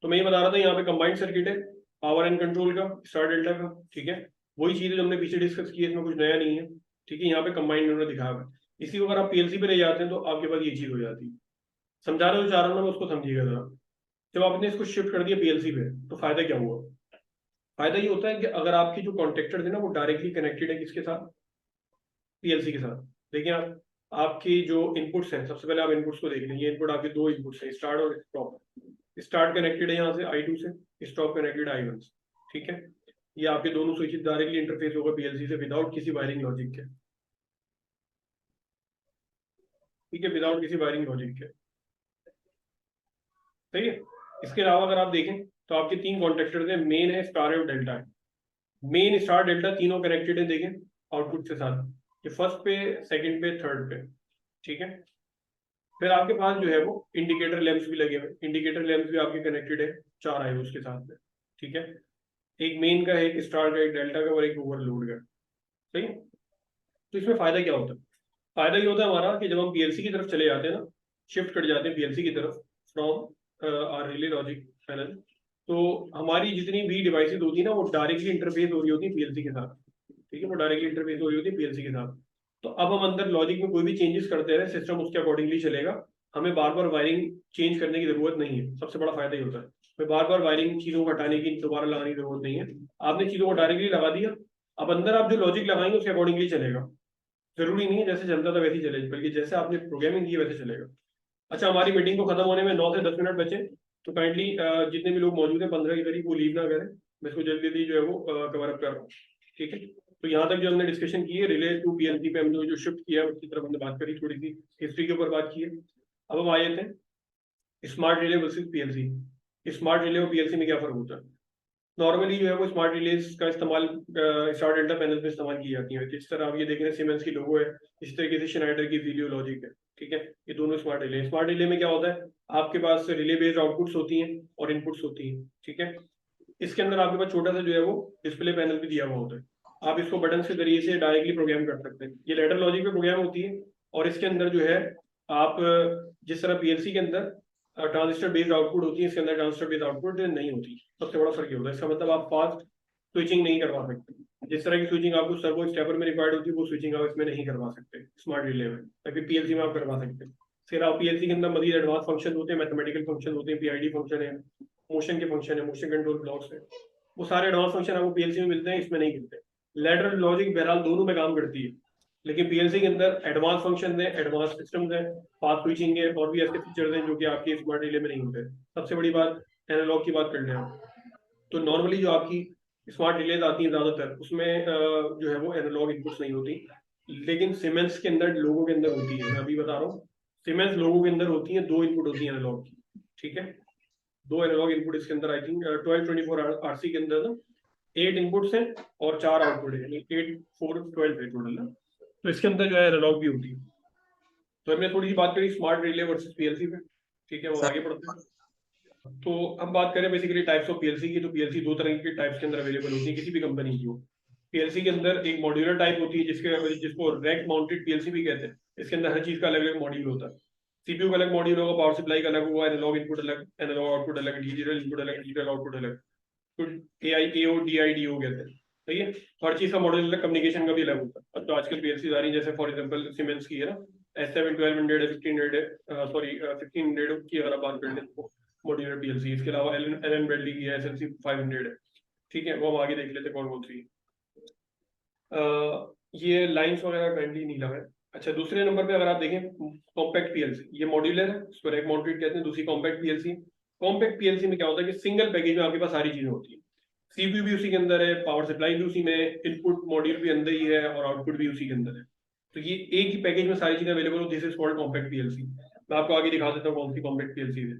तो मैं ये बता रहा था यहाँ पे कंबाइंड सर्किट है पावर एंड कंट्रोल का, स्टार डेल्टा का, ठीक है। वही चीज़ जो हमने पीछे डिस्कस की है, इसमें कुछ नया नहीं है, ठीक है। यहाँ पे कंबाइंड उन्होंने दिखाया हुआ है। इसी को अगर आप पीएलसी पे ले जाते हैं तो आपके पास ये चीज़ हो जाती है। समझा रहे हो चाह रहा हूँ मैं, उसको समझिएगा जरा। जब आपने इसको शिफ्ट कर दिया पीएलसी पे तो फायदा क्या हुआ? फायदा ये होता है कि अगर आपकी जो कॉन्टेक्टर थे ना वो डायरेक्टली कनेक्टेड है किसके साथ? पीएलसी के साथ। देखिए आप, आपकी जो इनपुट्स हैं, सबसे पहले आप इनपुट्स को देख लें। ये इनपुट आपके दो इनपुट्स हैं, स्टार्ट और स्टॉप। स्टार्ट कनेक्टेड है यहाँ से I2 से, स्टॉप कनेक्टेड I1 से, ठीक है। ये आपके दोनों स्विचेस डायरेक्टली इंटरफेस होगा पीएलसी से विदाउट किसी वायरिंग लॉजिक के, ठीक है, विदाउट किसी वायरिंग लॉजिक के, सही है। इसके अलावा अगर आप देखें तो आपके तीन कॉन्टेक्टर हैं, मेन है, स्टार है और डेल्टा है। मेन, स्टार, डेल्टा तीनों कनेक्टेड है, देखें आउटपुट के साथ, ये फर्स्ट पे, सेकंड पे, थर्ड पे, ठीक है। फिर आपके पास जो है वो इंडिकेटर लैंप्स भी लगे हुए, इंडिकेटर लैंप्स भी आपके कनेक्टेड है, चार आए उसके साथ में, ठीक है। एक मेन का है, एक स्टार का, एक डेल्टा का और एक ओवरलोड का, सही है। तो इसमें फायदा क्या होता है? फायदा ये होता है हमारा कि जब हम पीएलसी की तरफ चले जाते हैं ना, शिफ्ट कर जाते हैं पीएलसी की तरफ from our relay logic panel, तो हमारी जितनी भी डिवाइसेज होती है ना वो डायरेक्टली इंटरफेस हो रही होती है पीएलसी के साथ, ठीक है। वो डायरेक्टली इंटरफेस हो रही होती है पीएलसी के साथ। तो अब हम अंदर लॉजिक में कोई भी चेंजेस करते रहे, सिस्टम उसके अकॉर्डिंगली चलेगा। हमें बार बार वायरिंग चेंज करने की जरूरत नहीं है, सबसे बड़ा फायदा ये होता है। हमें बार बार वायरिंग चीजों को हटाने की, दोबारा लगाने की जरूरत नहीं है। आपने चीजों को डायरेक्टली लगा दिया, अब अंदर आप जो लॉजिक लगाएंगे उसके अकॉर्डिंगली चलेगा। जरूरी नहीं है जैसे चलता था वैसे ही चले, बल्कि जैसे आपने प्रोग्रामिंग की वैसे चलेगा। अच्छा, हमारी मीटिंग को खत्म होने में 9 से 10 मिनट बचे, तो काइंडली जितने भी लोग मौजूद हैं 15 के करीब, वो लीव ना करें। मैं इसको जल्दी जल्दी जो है वो कवर अप कर रहा हूँ, ठीक है। तो यहाँ तक जो हमने डिस्कशन की है रिले टू पीएलसी पे, हमने जो शिफ्ट किया है उसकी तरफ हमने बात करी, थोड़ी सी हिस्ट्री के ऊपर बात की है। अब हम आए थे smart relay versus PLC. Smart relay और पीएलसी में क्या फर्क होता है? नॉर्मली जो है वो स्मार्ट रिलेज का इस्तेमाल स्टार डेल्टा पैनल पे इस्तेमाल की जाती है। जिस तरह आप ये देख रहे हैं सीमेंस की लोगो है, इस तरीके से श्नाइडर की वीडियो लॉजिक है, ठीक है। ये दोनों स्मार्ट रिले। स्मार्ट रिले में क्या होता है, आपके पास रिले बेस्ड आउटपुट्स होती हैं और इनपुट्स होती हैं, ठीक है। इसके अंदर आपके पास छोटा सा जो है वो डिस्प्ले पैनल भी दिया हुआ होता है। आप इसको बटन के जरिए से डायरेक्टली प्रोग्राम कर सकते हैं। ये लैडर लॉजिक पे प्रोग्राम होती है, और इसके अंदर जो है आप जिस तरह पीएलसी के अंदर ट्रांजिस्टर बेस्ड आउटपुट होती है, इसके अंदर ट्रांजिस्टर बेस्ड आउटपुट नहीं होती। सबसे बड़ा फर्क ये होता है। इसका मतलब आप फास्ट स्विचिंग नहीं करवा सकते। जिस तरह की स्विचिंग आपको सर्वो स्टेपर में रिक्वायर्ड होती है, वो स्विचिंग आप इसमें नहीं करवा सकते स्मार्ट रिले में, ताकि पीएलसी में आप करवा सकते हैं। फिर आप पीएलसी के अंदर मजीद एडवांस फंक्शन होते हैं, मैथमेटिकल फंक्शन होते हैं, पीआईडी फंक्शन है, मोशन के फंक्शन है, मोशन कंट्रोल ब्लॉक्स है, वो सारे एडवांस फंक्शन आपको पीएलसी में मिलते हैं, इसमें नहीं मिलते। लैडर लॉजिक बहरहाल दोनों में काम करती है, लेकिन पीएलसी के अंदर एडवांस फंक्शन है, एडवांस सिस्टम्स है, फास्ट स्विचिंग है, और भी ऐसे फीचर्स हैं जो कि आपके स्मार्ट रिले में नहीं होते। सबसे बड़ी बात, एनालॉग की बात कर लें आप, तो नॉर्मली जो आपकी स्मार्ट रिलेज आती हैं ज्यादातर, उसमें जो है वो एनालॉग इनपुट्स नहीं होती, लेकिन सीमेंस के अंदर, लोगों के अंदर होती है। मैं अभी बता रहा हूँ, सीमेंस लोगों के अंदर होती है, दो इनपुट होती है एनालॉग की, ठीक है। दो एनालॉग इनपुट इसके अंदर, आई थिंक 1224 आरसी के अंदर ना 8 इनपुट्स हैं और 4 आउटपुट है, यानी 8 4 12 है टोटल ना। तो इसके अंदर जो है एनालॉग भी होती है। तो हमने थोड़ी सी बात करी स्मार्ट रिले वर्सेस पीएलसी पे, ठीक है। वो आगे बढ़ते हैं। तो अब बात करें बेसिकली टाइप्स ऑफ पीएलसी की, तो पीएलसी दो तरह के टाइप्स के अंदर अवेलेबल होती है, किसी भी कंपनी की हो। पीएलसी के अंदर एक मॉड्यूलर टाइप होती है, जिसको रैक माउंटेड पीएलसी भी कहते हैं। इसके अंदर हर चीज का अलग अलग मॉड्यूल होता है। सीपीयू का अलग मॉड्यूल होगा, पावर सप्लाई का अलग होगा, एनालॉग इनपुट अलग, एनालॉग आउटपुट अलग, डिजिटल इनपुट अलग, डिजिटल आउटपुट अलग। तो AIO DIDO कहते हैं, सही है। तो हर चीज का मॉडल अलग, कम्युनिकेशन का भी अलग होता है। अब तो आजकल पीएलसी आ रही है, जैसे फॉर एग्जांपल सीमेंस की है ना, S7 1200 है, 1500 है, सॉरी 1500 की अगर आप बात कर लें तो मॉड्यूलर पीएलसी। इसके अलावा एलन ब्रेडली की है, SLC 500 है, ठीक है। वो हम आगे देख लेते हैं कौन कौन सी। ये लाइंस वगैरह काइंडली नहीं लगा है। अच्छा, दूसरे नंबर पे अगर आप देखें कॉम्पैक्ट पीएलसी, ये मॉड्यूलर है, इसको रैक माउंटेड कहते हैं। दूसरी कॉम्पैक्ट पीएलसी। कॉम्पैक्ट पीएलसी में क्या होता है कि सिंगल पैकेज में आपके पास सारी चीजें होती है। सीपीयू भी उसी के अंदर है, पावर सप्लाई भी उसी में, इनपुट मॉड्यूल भी अंदर ही है, और आउटपुट भी उसी के अंदर है। तो ये एक ही पैकेज में सारी चीजें अवेलेबल हो, this is called compact PLC. मैं आपको आगे दिखा देता हूँ कौन सी कॉम्पैक्ट पीएलसी है।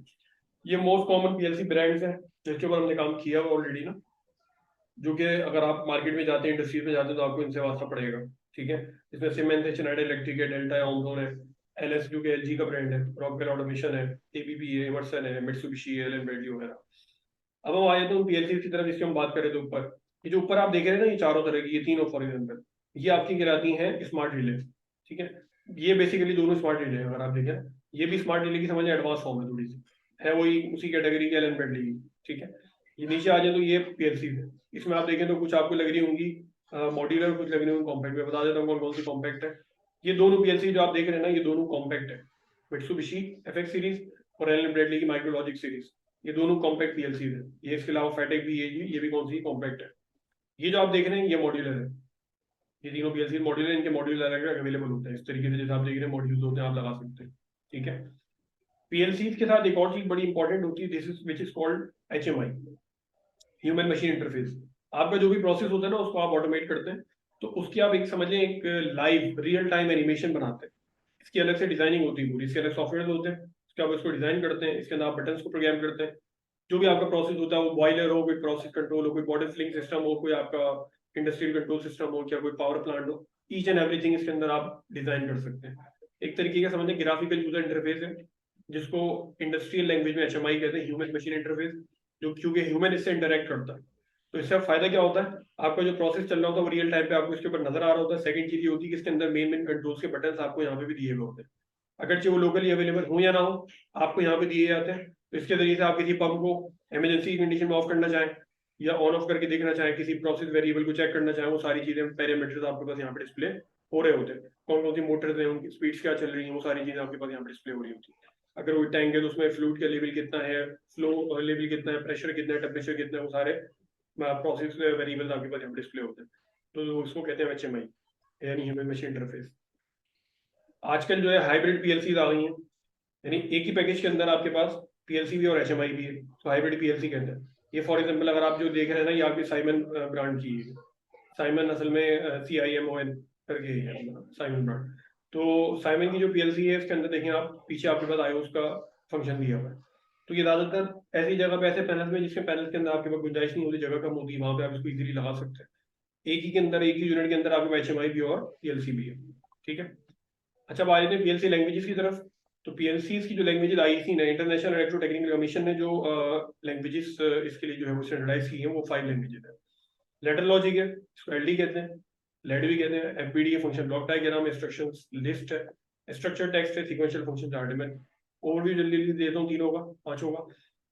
ये मोस्ट कॉमन पीएलसी ब्रांड्स हैं जिसके ऊपर हमने काम किया हुआ ऑलरेडी ना, जो कि अगर आप मार्केट में जाते हैं, इंडस्ट्रीज में जाते हैं, तो आपको इनसे वास्ता पड़ेगा, ठीक है। इसमें सीमेंस है, स्नाइडर इलेक्ट्रिक है, डेल्टा है, ऑमजोन है, LS जो कि LG का ब्रांड है, रॉकवेल ऑटोमेशन है, ABB है, इमर्सन है, मित्सुबिशी है, एलन ब्रेडली वगैरह। अब हम आए तो पीएलसी की तरफ, जिसकी हम बात करें तो ऊपर, ये जो ऊपर आप देख रहे हैं ना, ये चारों तरह की, ये तीनों फॉर एग्जाम्पल, ये आपकी कहलाती हैं स्मार्ट रिले, ठीक है। ये बेसिकली दोनों स्मार्ट रिले हैं। अगर आप देखें, ये भी स्मार्ट रिले की समझ एडवांस फॉर्म है थोड़ी सी। है वही उसी कैटेगरी के एलन ब्रैडली की, ठीक है। ये नीचे आ जाए तो ये पीएलसी है। इसमें आप देखें तो कुछ आपको लग रही होंगी मॉड्यूलर, कुछ लग रही होंगी कॉम्पैक्ट। मैं बता देता हूँ कौन कौन सी कॉम्पैक्ट है। ये दोनों पीएलसी जो आप देख रहे हैं ना, ये दोनों कॉम्पैक्ट है। मित्सुबिशी एफएक्स सीरीज और एलन ब्रैडली की माइक्रोलॉजिक सीरीज, ये दोनों कॉम्पैक्ट पीएलसी है। ये इसके अलावा फैटेक भी ये भी कौन सी कॉम्पैक्ट है। ये जो आप देख रहे हैं ये मॉड्यूलर है। ये तीनों पीएलसी मॉड्यूलर, इनके मॉड्यूल अलग अलग अवेलेबल होते हैं। इस तरीके से जैसे आप देख रहे हैं मॉड्यूल्स होते हैं, आप लगा सकते हैं, ठीक है। पीएलसी के साथ एक और चीज बड़ी इंपॉर्टेंट होती है, this is which is called HMI, human machine interface. आपका जो भी प्रोसेस होता है ना, उसको आप ऑटोमेट करते हैं, तो उसकी आप एक समझ लें एक लाइव रियल टाइम एनिमेशन बनाते हैं। इसकी अलग से डिजाइनिंग होती है पूरी, इसके अलग सॉफ्टवेयर होते हैं, उसके आप इसको डिजाइन करते हैं, इसके अंदर आप बटन्स को प्रोग्राम करते हैं। जो भी आपका प्रोसेस होता है, वो बॉयलर हो, कोई प्रोसेस कंट्रोल हो, कोई बॉडी फिलिंग सिस्टम हो, कोई आपका इंडस्ट्रियल कंट्रोल सिस्टम हो, क्या कोई पावर प्लांट हो, ईच एंड एवरीथिंग इसके अंदर आप डिजाइन कर सकते हैं। एक तरीके का समझें ग्राफिकल यूजर इंटरफेस है, जिसको इंडस्ट्रियल लैंग्वेज में एचएमआई कहते हैं, ह्यूमन मशीन इंटरफेस। जो क्योंकि ह्यूमन इससे इंटरेक्ट करता है, तो इससे फायदा क्या होता है, आपका जो प्रोसेस चल रहा होता है वो रियल टाइम पे आपको इसके ऊपर नजर आ रहा होता है। सेकंड चीज ये होती है कि इसके अंदर मेन मेन कंट्रोल्स के बटन आपको यहाँ पे भी दिए हुए होते हैं, अगरचे वो लोकली अवेलेबल हो या ना हो, आपको यहाँ पे दिए जाते हैं। तो इसके जरिए से आप किसी पंप को इमरजेंसी कंडीशन में ऑफ करना चाहें या ऑन ऑफ करके देखना चाहें, किसी प्रोसेस वेरिएबल को चेक करना चाहें, वो सारी चीजें पैरामीटर्स आपके पास यहाँ पे डिस्प्ले हो रहे होते हैं। कौन कौन सी मोटर्स हैं, उनकी स्पीड्स क्या चल रही है, वो सारी चीजें आपके पास यहाँ पे डिस्प्ले हो रही होती है। अगर वो टैंक है तो उसमें फ्लूइड का लेवल कितना है, फ्लो लेवल कितना है, प्रेशर कितना है, टेम्परेचर कितना है, वो सारे प्रोसेस वेरिएबल्स आपके पास यहाँ पे डिस्प्ले होते हैं। तो उसको कहते हैं एचएमआई, यानी ह्यूमन मशीन इंटरफेस। आजकल जो है हाइब्रिड पीएलसी आ गई हैं, यानी एक ही पैकेज के अंदर आपके पास पीएलसी भी और एचएमआई भी है, तो हाइब्रिड पीएलसी कहते हैं। ये फॉर एग्जांपल अगर आप जो देख रहे हैं ना, ये आपकी साइमन ब्रांड की है। साइमन असल में CIMON करके ही है साइमन ब्रांड। तो साइमन की जो पीएलसी है, इसके अंदर देखें आप पीछे आपके पास आयोस का फंक्शन दिया हुआ है। तो ये ज्यादातर ऐसी जगह पे, ऐसे पैनल में जिसके पैनल के अंदर आपके पास गुंजाइश नहीं होती, जगह कम होती है, वहां पे आप इसको इजीली लगा सकते हैं। एक ही के अंदर, एक ही यूनिट के अंदर आपके पास एचएमआई भी और पीएलसी भी है, ठीक है। अच्छा, अब आ जाते हैं पीएलसी लैंग्वेजेस की तरफ। तो पीएलसी की जो लैंग्वेजेस आईसी ने, इंटरनेशनल इलेक्ट्रो टेक्निकल कमीशन ने जो लैंग्वेजेस इसके लिए जो है वो स्टैंडर्डाइज की है, वो 5 लैंग्वेजेस है। लेटर लॉजिक है, इसको एलडी कहते हैं, लेड भी कहते हैं, एफबीडी है, function block diagram, instructions list है, स्ट्रक्चर टेक्स्ट है, सीक्वेंशियल फंक्शन चार्ट है। मैं ओवरव्यू जल्दी जल्दी देता हूँ तीनों का, पांचों का।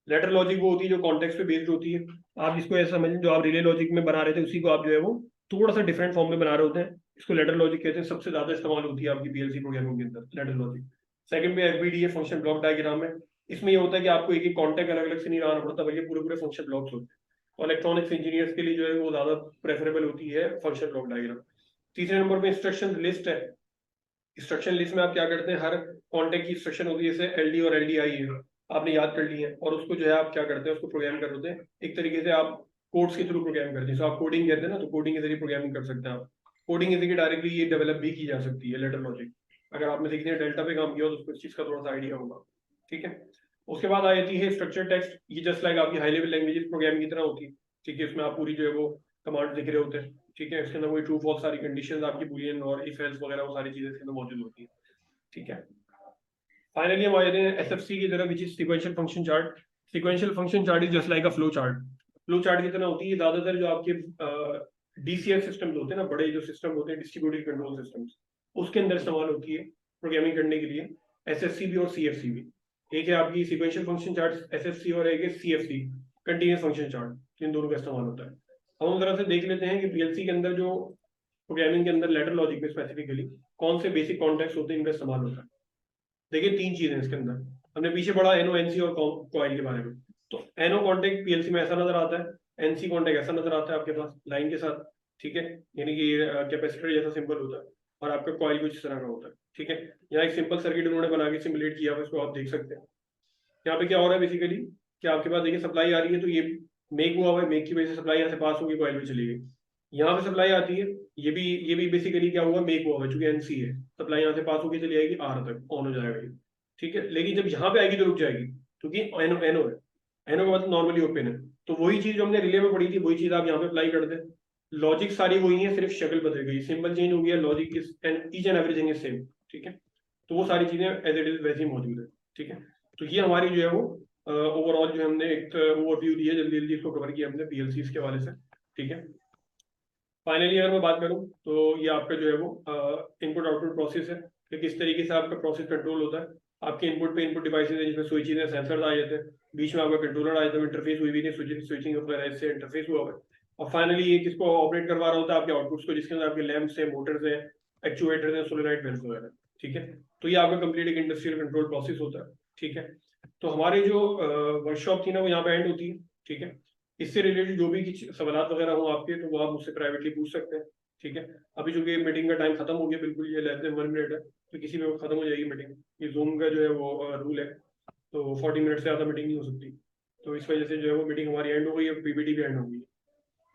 लेटर लॉजिक वो होती है जो कॉन्टेक्स्ट पे बेस्ड होती है। आप इसको ऐसा समझें, जो आप रिले लॉजिक में बना रहे थे उसी को आप जो है वो थोड़ा सा डिफरेंट फॉर्म में बना रहे होते हैं, इसको लेटर लॉजिक कहते हैं। सबसे ज्यादा इस्तेमाल होती है आपकी पीएलसी प्रोग्रामिंग के अंदर लेटर लॉजिक। सेकंड पे एफबीडी है, फंक्शन ब्लॉक डायग्राम है। इसमें ये होता है कि आपको एक एक कॉन्टेक्ट अलग अलग से नहीं लगाना पड़ता, बल्कि पूरे पूरे फंक्शन ब्लॉक्स होते हैं। और इलेक्ट्रॉनिक्स इंजीनियर्स के लिए जो है वो ज्यादा प्रेफरेबल होती है फंक्शन ब्लॉक डायग्राम। तीसरे नंबर पे इंस्ट्रक्शन लिस्ट है। इंस्ट्रक्शन लिस्ट में आप क्या करते हैं, हर कॉन्टेक्ट की इंस्ट्रक्शन होती है, जैसे एलडी और एलडीआई है, आपने याद कर ली है, और उसको जो है आप क्या करते हैं, उसको प्रोग्राम कर होते हैं एक तरीके से आप कोड्स के थ्रू प्रोग्राम करते हैं। तो आप कोडिंग कहते हैं ना, तो कोडिंग के जरिए प्रोग्रामिंग कर सकते हैं आप। कोडिंग के जरिए डायरेक्टली ये डेवलप भी की जा सकती है लेटर लॉजिक। अगर आपने सीखने डेल्टा पे काम किया तो उसको इस चीज का थोड़ा सा आइडिया होगा, ठीक है। उसके बाद आ जाती है स्ट्रक्चर टेक्स्ट। ये जस्ट लाइक आपकी हाई लेवल लैंग्वेजेस प्रोग्रामिंग की तरह होती है, ठीक है। इसमें आप पूरी जो है वो कमांड लिख रहे होते हैं, ठीक है। इसके अंदर वही ट्रू फॉल्स सारी कंडीशंस आपकी बूलियन और इफ एल्स वगैरह वो सारी चीजें इसके अंदर मौजूद होती है, ठीक है। फाइनली हम आ जाते हैं एसएफसी की तरफ, which is sequential function chart. Sequential function chart is just like a flow chart. Flow chart की तरह होती है। ज्यादातर जो आपके डीसीएस सिस्टम्स होते हैं ना, बड़े जो सिस्टम होते हैं, डिस्ट्रीब्यूटेड कंट्रोल सिस्टम्स, उसके अंदर इस्तेमाल होती है प्रोग्रामिंग करने के लिए एसएफसी भी और सीएफसी भी। एक है आपकी सीक्वेंशियल फंक्शन चार्ट एसएफसी, और एक है सीएफसी कंटीन्यूअस फंक्शन चार्ट। इन दोनों का इस्तेमाल होता है। हम जरा से देख लेते हैं कि पीएलसी के अंदर जो प्रोग्रामिंग के अंदर लेटर लॉजिक में स्पेसिफिकली कौन से बेसिक कॉन्टेक्स्ट होते हैं, इनका इस्तेमाल होता है। देखिए तीन चीजें इसके अंदर, हमने पीछे पढ़ा एनओ एनसी और कॉइल के बारे में। तो एनओ कॉन्टेक्ट पीएलसी में ऐसा नजर आता है, एनसी कॉन्टेक्ट ऐसा नजर आता है आपके पास लाइन के साथ, ठीक है। यानी कि कैपेसिटर जैसा सिंबल होता है, और आपका कॉइल कुछ इस तरह का होता है, ठीक है। यहाँ एक सिंपल सर्किट उन्होंने बना के सिमुलेट किया हुआ, इसको आप देख सकते हैं। यहाँ पे क्या हो रहा है बेसिकली, कि आपके पास देखिए सप्लाई आ रही है, तो ये मेक हुआ हुआ है, मेक की वजह से सप्लाई यहाँ से पास होगी, कॉइल में चली गई। यहाँ पे सप्लाई आती है, ये भी बेसिकली क्या हुआ, मेक हुआ हुआ है, चूंकि एनसी है, सप्लाई यहाँ से पास होगी, चली जाएगी आर तक, ऑन हो जाएगा ये, ठीक है। लेकिन जब यहाँ पे आएगी तो रुक जाएगी, क्योंकि एनो एनो है, एनो का मतलब नॉर्मली ओपन है। तो वही चीज जो हमने रिले में पढ़ी थी, वही चीज आप यहाँ पे अप्लाई कर दें। लॉजिक सारी वही है, सिर्फ शक्ल बदल गई, सिंबल चेंज हो गया, logic is and each and everything is same, ठीक है। तो वो सारी चीजें एज इट इज वैसी मौजूद है, ठीक है। तो ये हमारी जो है वो ओवरऑल जो हमने एक ओवरव्यू दी है, जल्दी जल्दी इसको कवर किया हमने पीएलसी के हवाले से, ठीक है। फाइनली अगर मैं बात करूं तो ये आपका जो है वो इनपुट आउटपुट प्रोसेस है, कि किस तरीके से आपका प्रोसेस कंट्रोल होता है। आपके इनपुट पे इनपुट डिवाइसेज है जिसमें स्विचेज है, सेंसर्स आ जाते हैं, बीच में आपका कंट्रोलर आ जाता है, इंटरफेस हुई भी नहीं, स्विचिंग वगैरह इससे इंटरफेस हुआ हुआ है। और फाइनली ये किसको ऑपरेट करवा रहा होता है, आपके आउटपुट्स को, जिसके अंदर आपके लैंप्स है, मोटर्स है, एक्चुएटर्स है, सोलेनॉइड वेल्स वगैरह। ठीक है, तो ये आपका कंप्लीट एक इंडस्ट्रियल कंट्रोल प्रोसेस होता है। ठीक है, तो हमारी जो वर्कशॉप थी ना वो यहाँ पे एंड होती है। ठीक है, इससे रिलेटेड जो भी कुछ सवाल वगैरह हो आपके, तो वो आप मुझसे प्राइवेटली पूछ सकते हैं। ठीक है, अभी चूंकि मीटिंग का टाइम खत्म हो गया बिल्कुल, ये लेस देन 1 मिनट है, तो किसी में खत्म हो जाएगी मीटिंग। ये जूम का जो है वो रूल है, तो 40 मिनट से ज़्यादा मीटिंग नहीं हो सकती। तो इस वजह से जो है वो मीटिंग हमारी एंड हो गई है, पीपीटी भी एंड हो गई है।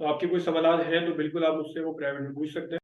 तो आपके कोई सवाल हैं तो बिल्कुल आप मुझसे वो प्राइवेट में पूछ सकते हैं।